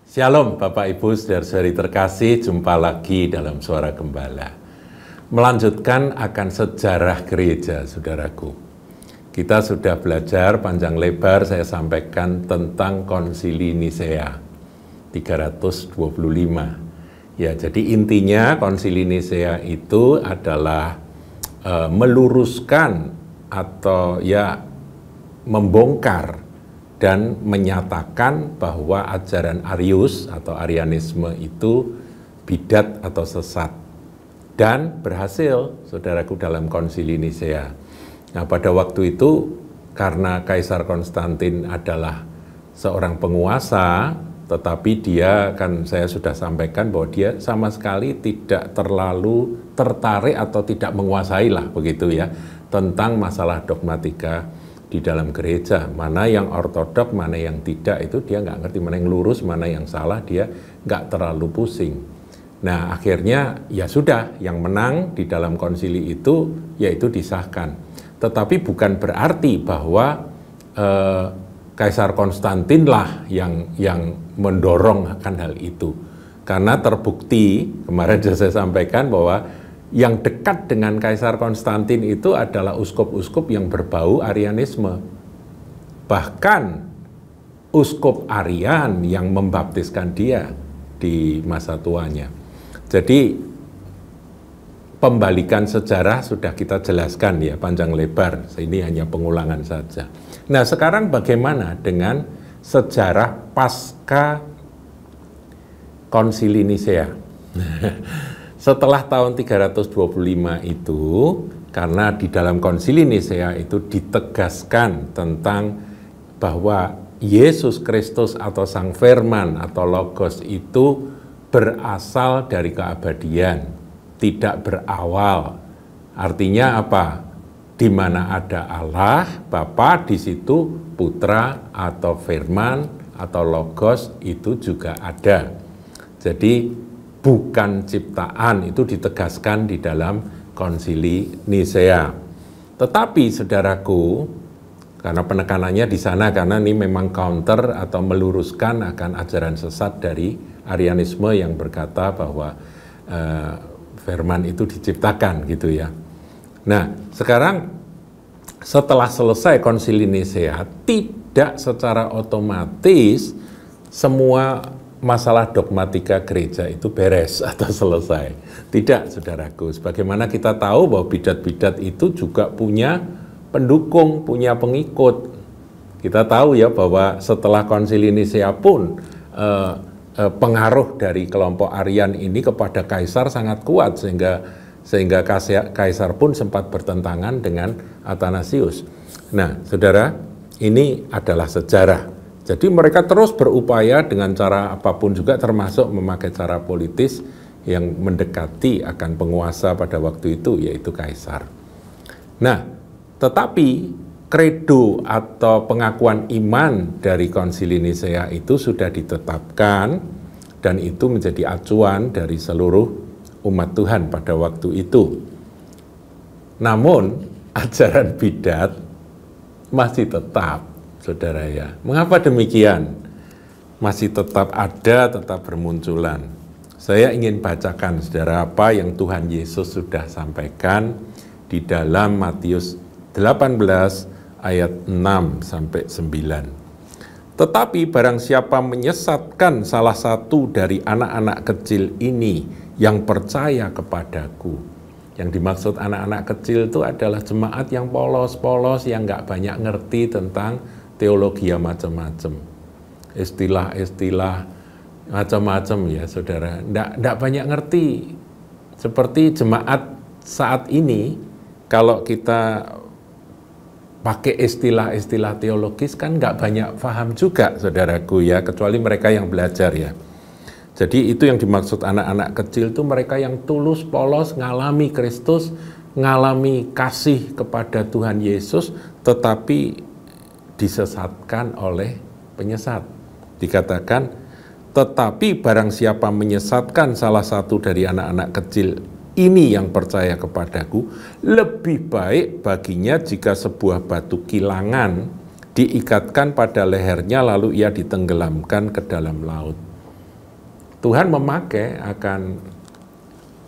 Shalom Bapak Ibu saudara-saudari terkasih, jumpa lagi dalam Suara Gembala. Melanjutkan akan sejarah gereja, saudaraku. Kita sudah belajar panjang lebar, saya sampaikan tentang Konsili Nisea 325. Ya, jadi intinya Konsili Nisea itu adalah meluruskan atau ya membongkar dan menyatakan bahwa ajaran Arius atau Arianisme itu bidat atau sesat. Dan berhasil, saudaraku, dalam Konsili Nisea. Nah, pada waktu itu, karena Kaisar Konstantin adalah seorang penguasa, tetapi dia, kan saya sudah sampaikan bahwa dia sama sekali tidak terlalu tertarik atau tidak menguasai lah, begitu ya, tentang masalah dogmatika di dalam gereja, mana yang ortodok, mana yang tidak, itu dia nggak ngerti, mana yang lurus, mana yang salah, dia nggak terlalu pusing. Nah, akhirnya ya sudah, yang menang di dalam konsili itu yaitu disahkan. Tetapi bukan berarti bahwa Kaisar Konstantin lah yang mendorong akan hal itu. Karena terbukti, kemarin sudah saya sampaikan bahwa yang dekat dengan Kaisar Konstantin itu adalah uskup-uskup yang berbau Arianisme. Bahkan uskup Arian yang membaptiskan dia di masa tuanya. Jadi pembalikan sejarah sudah kita jelaskan ya, panjang lebar. Ini hanya pengulangan saja. Nah, sekarang bagaimana dengan sejarah pasca Konsili Nisea? Setelah tahun 325 itu, karena di dalam Konsili Nisea itu ditegaskan tentang bahwa Yesus Kristus atau Sang Firman atau Logos itu berasal dari keabadian, tidak berawal. Artinya apa? Di mana ada Allah, Bapa, di situ Putra atau Firman atau Logos itu juga ada. Jadi bukan ciptaan, itu ditegaskan di dalam Konsili Nisea. Tetapi saudaraku, karena penekanannya di sana, karena ini memang counter atau meluruskan akan ajaran sesat dari Arianisme yang berkata bahwa firman itu diciptakan gitu ya. Nah, sekarang setelah selesai Konsili Nisea, tidak secara otomatis semua masalah dogmatika gereja itu beres atau selesai. Tidak, saudaraku. Sebagaimana kita tahu bahwa bidat-bidat itu juga punya pendukung, punya pengikut. Kita tahu ya bahwa setelah Konsili Nisea pun pengaruh dari kelompok Arian ini kepada kaisar sangat kuat sehingga kaisar pun sempat bertentangan dengan Athanasius. Nah, saudara, ini adalah sejarah. Jadi mereka terus berupaya dengan cara apapun juga, termasuk memakai cara politis yang mendekati akan penguasa pada waktu itu, yaitu kaisar. Nah, tetapi kredo atau pengakuan iman dari Konsili Nisea itu sudah ditetapkan dan itu menjadi acuan dari seluruh umat Tuhan pada waktu itu. Namun, ajaran bidat masih tetap, saudara ya. Mengapa demikian? Masih tetap ada, tetap bermunculan. Saya ingin bacakan, saudara, apa yang Tuhan Yesus sudah sampaikan di dalam Matius 18 ayat 6 sampai 9. Tetapi barang siapa menyesatkan salah satu dari anak-anak kecil ini yang percaya kepadaku. Yang dimaksud anak-anak kecil itu adalah jemaat yang polos-polos, yang nggak banyak ngerti tentang teologi macam-macam, istilah-istilah macam-macam ya, saudara. Nggak banyak ngerti. Seperti jemaat saat ini, kalau kita pakai istilah-istilah teologis kan nggak banyak paham juga, saudaraku ya, kecuali mereka yang belajar ya. Jadi itu yang dimaksud anak-anak kecil itu mereka yang tulus, polos, ngalami Kristus, ngalami kasih kepada Tuhan Yesus, tetapi disesatkan oleh penyesat. Dikatakan, tetapi barang siapa menyesatkan salah satu dari anak-anak kecil ini yang percaya kepadaku, lebih baik baginya jika sebuah batu kilangan diikatkan pada lehernya lalu ia ditenggelamkan ke dalam laut. Tuhan memakai akan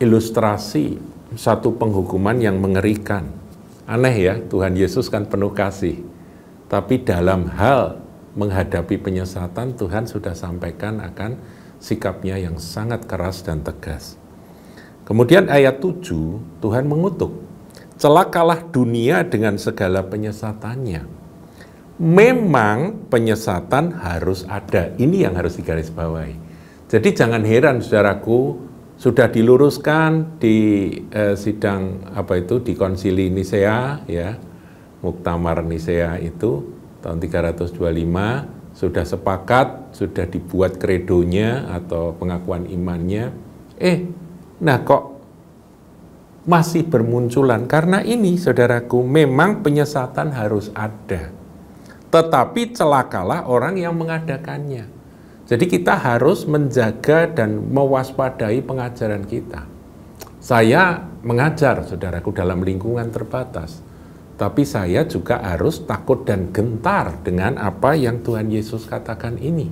ilustrasi satu penghukuman yang mengerikan. Aneh ya, Tuhan Yesus kan penuh kasih. Tapi dalam hal menghadapi penyesatan, Tuhan sudah sampaikan akan sikapnya yang sangat keras dan tegas. Kemudian ayat 7, Tuhan mengutuk, celakalah dunia dengan segala penyesatannya. Memang penyesatan harus ada. Ini yang harus digarisbawahi. Jadi jangan heran saudaraku, sudah diluruskan di sidang di Konsili Nisea ya, Muktamar Nisea itu tahun 325 sudah sepakat, sudah dibuat kredonya atau pengakuan imannya. Nah kok masih bermunculan? Karena ini saudaraku, memang penyesatan harus ada. Tetapi celakalah orang yang mengadakannya. Jadi kita harus menjaga dan mewaspadai pengajaran kita. Saya mengajar, saudaraku, dalam lingkungan terbatas. Tapi saya juga harus takut dan gentar dengan apa yang Tuhan Yesus katakan ini.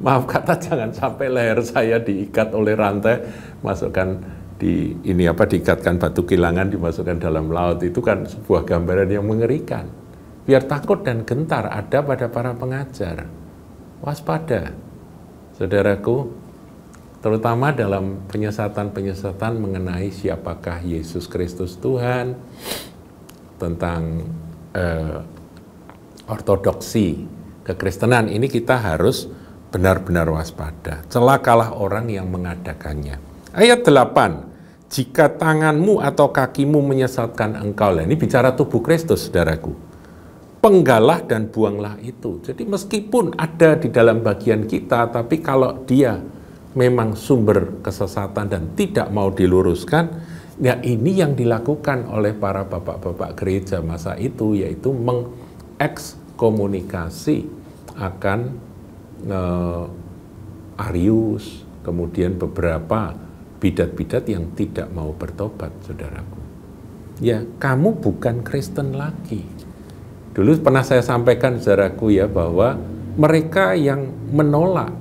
Maaf kata, jangan sampai leher saya diikat oleh rantai, masukkan diikatkan batu kilangan, dimasukkan dalam laut. Itu kan sebuah gambaran yang mengerikan. Biar takut dan gentar ada pada para pengajar. Waspada, saudaraku, terutama dalam penyesatan-penyesatan mengenai siapakah Yesus Kristus Tuhan, tentang ortodoksi kekristenan, ini kita harus benar-benar waspada. Celakalah orang yang mengadakannya. Ayat 8, jika tanganmu atau kakimu menyesatkan engkau, ini bicara tubuh Kristus, saudaraku. Penggalah dan buanglah itu. Jadi meskipun ada di dalam bagian kita, tapi kalau dia memang sumber kesesatan dan tidak mau diluruskan, ya ini yang dilakukan oleh para bapak-bapak gereja masa itu, yaitu mengekskomunikasi akan Arius, kemudian beberapa bidat-bidat yang tidak mau bertobat, saudaraku. Ya, kamu bukan Kristen lagi. Dulu pernah saya sampaikan, saudaraku, ya, bahwa mereka yang menolak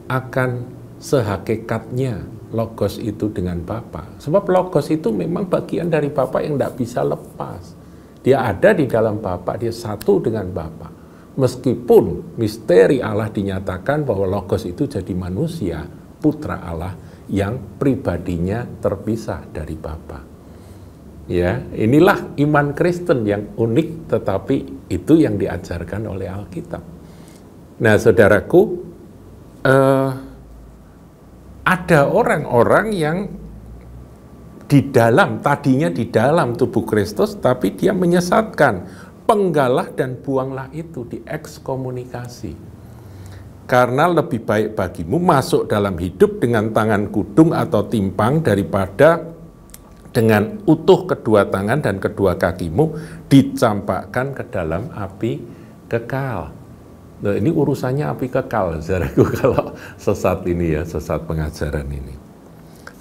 akan sehakikatnya Logos itu dengan Bapa. Sebab Logos itu memang bagian dari Bapa yang tidak bisa lepas. Dia ada di dalam Bapa, dia satu dengan Bapa. Meskipun misteri Allah dinyatakan bahwa Logos itu jadi manusia, putra Allah yang pribadinya terpisah dari Bapa. Ya, inilah iman Kristen yang unik, tetapi itu yang diajarkan oleh Alkitab. Nah, saudaraku, ada orang-orang yang tadinya di dalam tubuh Kristus, tapi dia menyesatkan. Penggalah dan buanglah itu, diekskomunikasi. Karena lebih baik bagimu masuk dalam hidup dengan tangan kudung atau timpang daripada dengan utuh kedua tangan dan kedua kakimu dicampakkan ke dalam api kekal. Nah, ini urusannya api kekal, saudaraku, kalau sesat ini ya, sesat pengajaran ini.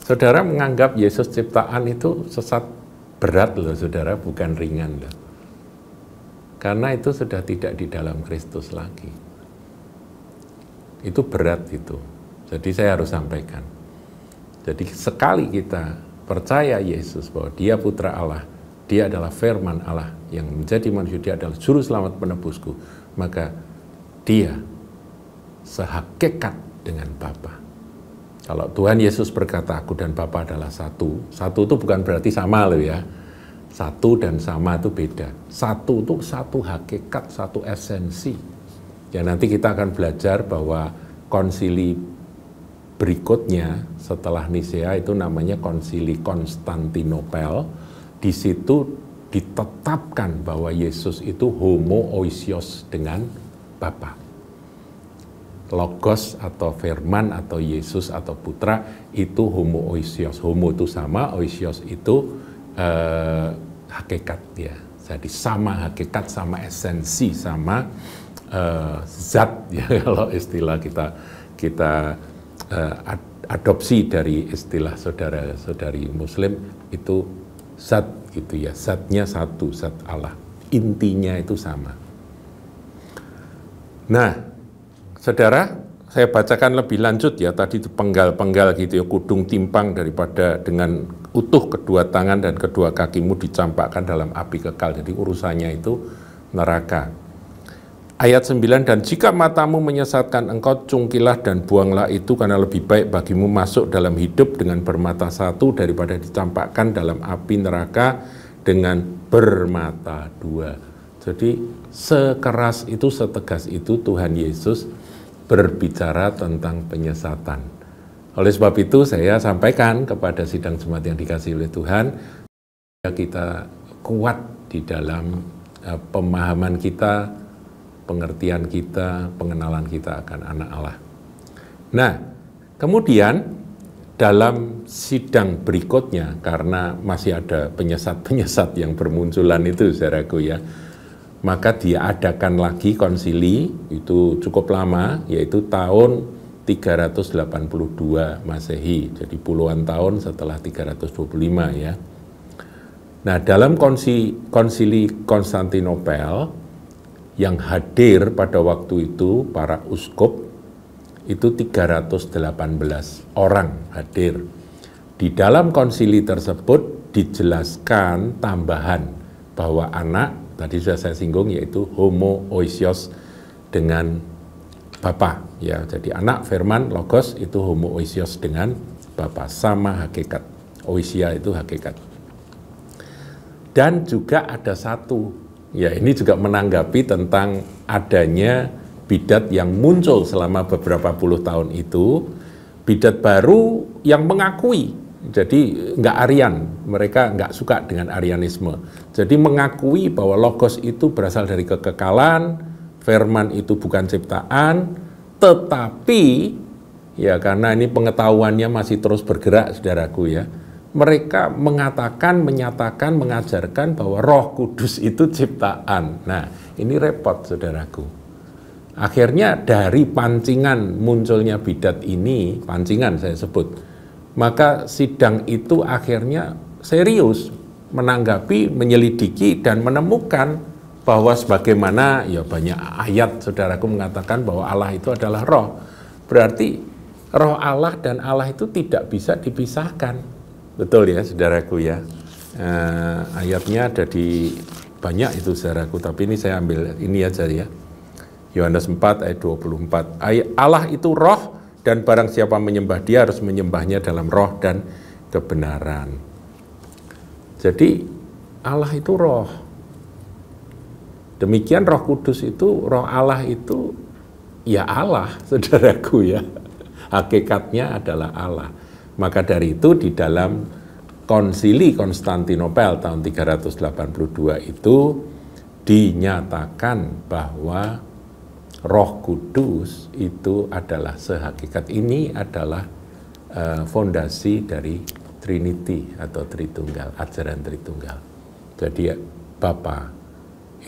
Saudara menganggap Yesus ciptaan itu sesat berat loh, saudara, bukan ringan loh. Karena itu sudah tidak di dalam Kristus lagi. Itu berat itu. Jadi saya harus sampaikan. Jadi sekali kita percaya Yesus bahwa dia putra Allah, dia adalah firman Allah yang menjadi manusia, dia adalah juru selamat penebusku, maka dia sehakikat dengan Bapa. Kalau Tuhan Yesus berkata aku dan Bapa adalah satu itu bukan berarti sama loh ya. Satu dan sama itu beda. Satu itu satu hakikat, satu esensi. Ya nanti kita akan belajar bahwa konsili berikutnya setelah Nisea itu namanya Konsili Konstantinopel. Di situ ditetapkan bahwa Yesus itu homoousios dengan Bapa. Logos atau firman atau Yesus atau putra itu homoousios. Homo itu sama, ousios itu hakikat ya. Jadi sama hakikat, sama esensi, sama zat ya, kalau istilah kita adopsi dari istilah saudara-saudari Muslim itu zat gitu ya, zatnya satu, zat Allah, intinya itu sama. Nah, saudara, saya bacakan lebih lanjut ya, tadi itu penggal-penggal gitu ya, kudung timpang daripada dengan utuh kedua tangan dan kedua kakimu dicampakkan dalam api kekal. Jadi urusannya itu neraka. Ayat 9, dan jika matamu menyesatkan engkau, cungkilah dan buanglah itu, karena lebih baik bagimu masuk dalam hidup dengan bermata satu daripada dicampakkan dalam api neraka dengan bermata dua. Jadi sekeras itu, setegas itu Tuhan Yesus berbicara tentang penyesatan. Oleh sebab itu saya sampaikan kepada sidang jemaat yang dikasihi oleh Tuhan, kita kuat di dalam pemahaman kita, pengertian kita, pengenalan kita akan anak Allah. Nah, kemudian dalam sidang berikutnya, karena masih ada penyesat-penyesat yang bermunculan itu, saudaraku ya, maka diadakan lagi konsili, itu cukup lama, yaitu tahun 382 Masehi, jadi puluhan tahun setelah 325 ya. Nah, dalam konsili Konstantinopel, yang hadir pada waktu itu para uskup itu 318 orang hadir. Di dalam konsili tersebut dijelaskan tambahan bahwa anak, tadi sudah saya singgung, yaitu homoousios dengan Bapa ya. Jadi anak, firman, logos itu homoousios dengan Bapa, sama hakikat. Ousia itu hakikat. Dan juga ada satu, ya ini juga menanggapi tentang adanya bidat yang muncul selama beberapa puluh tahun itu, bidat baru yang mengakui, jadi nggak Arian, mereka nggak suka dengan Arianisme, jadi mengakui bahwa logos itu berasal dari kekekalan, firman itu bukan ciptaan, tetapi ya karena ini pengetahuannya masih terus bergerak, saudaraku ya, mereka mengatakan, menyatakan, mengajarkan bahwa Roh Kudus itu ciptaan. Nah, ini repot, saudaraku. Akhirnya dari pancingan munculnya bidat ini, pancingan saya sebut, maka sidang itu akhirnya serius menanggapi, menyelidiki, dan menemukan bahwa sebagaimana, ya banyak ayat, saudaraku, mengatakan bahwa Allah itu adalah roh. Berarti roh Allah dan Allah itu tidak bisa dipisahkan. Betul ya, saudaraku ya. Ayatnya ada di banyak itu, saudaraku, tapi ini saya ambil ini aja ya. Yohanes 4 ayat 24. Allah itu roh, dan barang siapa menyembah dia harus menyembahnya dalam roh dan kebenaran. Jadi Allah itu roh. Demikian Roh Kudus itu, roh Allah itu ya Allah, saudaraku ya. Hakikatnya adalah Allah. Maka dari itu di dalam konsili Konstantinopel tahun 382 itu dinyatakan bahwa Roh Kudus itu adalah sehakikat, ini adalah fondasi dari Trinity atau Tritunggal, ajaran Tritunggal. Jadi Bapa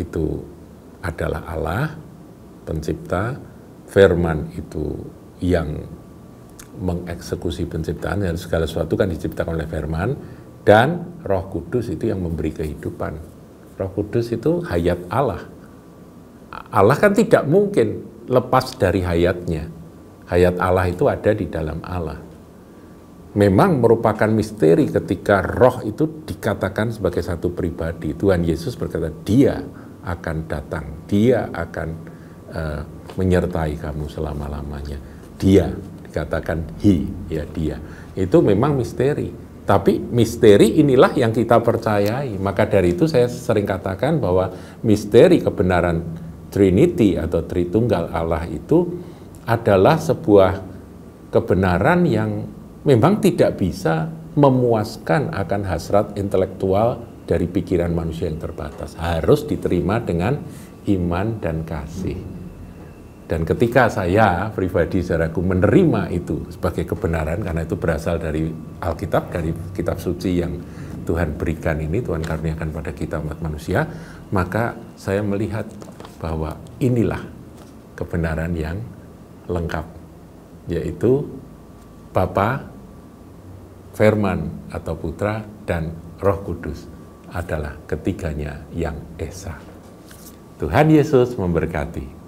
itu adalah Allah, pencipta, firman itu yang mengeksekusi penciptaan, dan segala sesuatu kan diciptakan oleh firman, dan Roh Kudus itu yang memberi kehidupan. Roh Kudus itu hayat Allah. Allah kan tidak mungkin lepas dari hayatnya. Hayat Allah itu ada di dalam Allah. Memang merupakan misteri ketika roh itu dikatakan sebagai satu pribadi. Tuhan Yesus berkata, dia akan datang, dia akan menyertai kamu selama-lamanya. Dia dikatakan ya dia. Itu memang misteri. Tapi misteri inilah yang kita percayai. Maka dari itu saya sering katakan bahwa misteri kebenaran Trinity atau Tritunggal Allah itu adalah sebuah kebenaran yang memang tidak bisa memuaskan akan hasrat intelektual dari pikiran manusia yang terbatas. Harus diterima dengan iman dan kasih. Dan ketika saya pribadi, saudaraku, menerima itu sebagai kebenaran, karena itu berasal dari Alkitab, dari kitab suci yang Tuhan berikan ini, Tuhan karuniakan pada kita umat manusia, maka saya melihat bahwa inilah kebenaran yang lengkap, yaitu Bapa, Firman atau Putra, dan Roh Kudus adalah ketiganya yang esa. Tuhan Yesus memberkati.